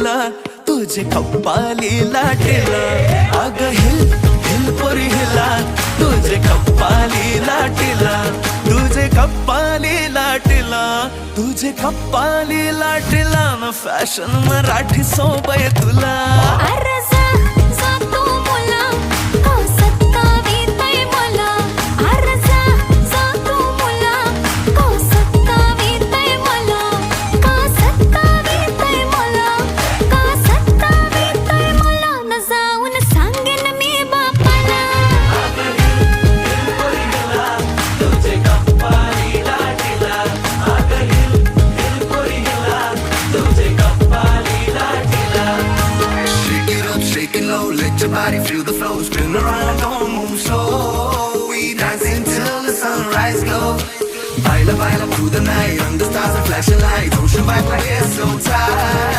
लाटीला तुझे कप्पाली लाटीला अग hill hill पोरी हिला तुझे कप्पाली लाटीला तुझे कप्पाली लाटीला तुझे कप्पाली लाटीला न फॅशन मराठी सोबय तुला Let your body feel the flow. Spin around, don't move slow. We dancing till the sunrise glow. Baila, baila through the night. Under stars and flashing lights. Ocean vibe like it's so tight.